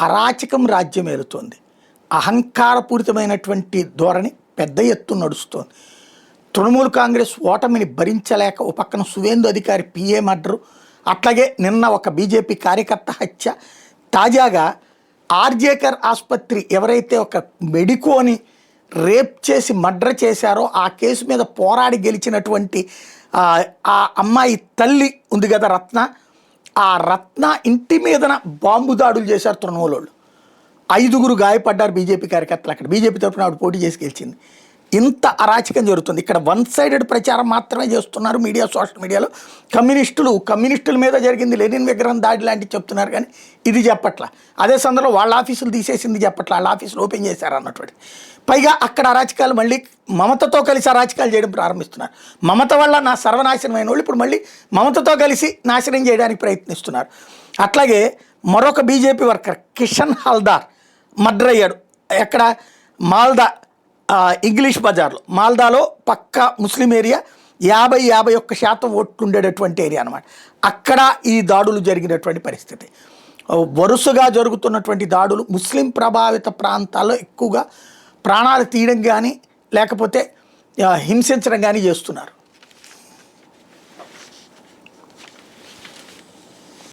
అరాచకం రాజ్యమేలుతోంది. అహంకారపూరితమైనటువంటి ధోరణి పెద్ద ఎత్తున నడుస్తోంది. తృణమూల్ కాంగ్రెస్ ఓటమిని భరించలేక ఓ పక్కన సువేందు అధికారి పిఏ మర్డరు, అట్లాగే నిన్న ఒక బీజేపీ కార్యకర్త హత్య, తాజాగా ఆర్జేకర్ ఆసుపత్రి ఎవరైతే ఒక మెడికోని రేప్ చేసి మర్డర్ చేశారో ఆ కేసు మీద పోరాడి గెలిచినటువంటి ఆ అమ్మాయి తల్లి ఉంది కదా రత్న, ఆ రత్న ఇంటి మీదన బాంబు దాడులు చేశారు తృణమూల్ వాళ్ళు. 5గురు గాయపడ్డారు బీజేపీ కార్యకర్తలు. అక్కడ బీజేపీ తరఫున ఆవిడ పోటీ చేసి గెలిచింది. ఇంత అరాచకం జరుగుతుంది. ఇక్కడ వన్ సైడెడ్ ప్రచారం మాత్రమే చేస్తున్నారు మీడియా, సోషల్ మీడియాలో. కమ్యూనిస్టుల మీద జరిగింది లెనిన్ విగ్రహం దాడి లాంటివి చెప్తున్నారు, కానీ ఇది చెప్పట్ల. అదే సందర్భంలో వాళ్ళ ఆఫీసులు తీసేసింది చెప్పట్ల, వాళ్ళ ఆఫీసులు ఓపెన్ చేశారు అన్నటువంటి. పైగా అక్కడ అరాచకాలు మళ్ళీ మమతతో కలిసి అరాచకాలు చేయడం ప్రారంభిస్తున్నారు. మమత వల్ల నా సర్వనాశనమైన వాళ్ళు ఇప్పుడు మళ్ళీ మమతతో కలిసి నాశనం చేయడానికి ప్రయత్నిస్తున్నారు. అట్లాగే మరొక BJP worker Kishan Haldar murder అయ్యాడు. ఎక్కడ? మాల్దా, ఇంగ్లీష్ బజార్లో. మాల్దాలో పక్కా ముస్లిం ఏరియా, 50-51% ఓట్లు ఉండేటటువంటి ఏరియా అనమాట. అక్కడ ఈ దాడులు జరిగినటువంటి పరిస్థితి. వరుసగా జరుగుతున్నటువంటి దాడులు ముస్లిం ప్రభావిత ప్రాంతాల్లో ఎక్కువగా ప్రాణాలు తీయడం కానీ లేకపోతే హింసించడం కానీ చేస్తున్నారు.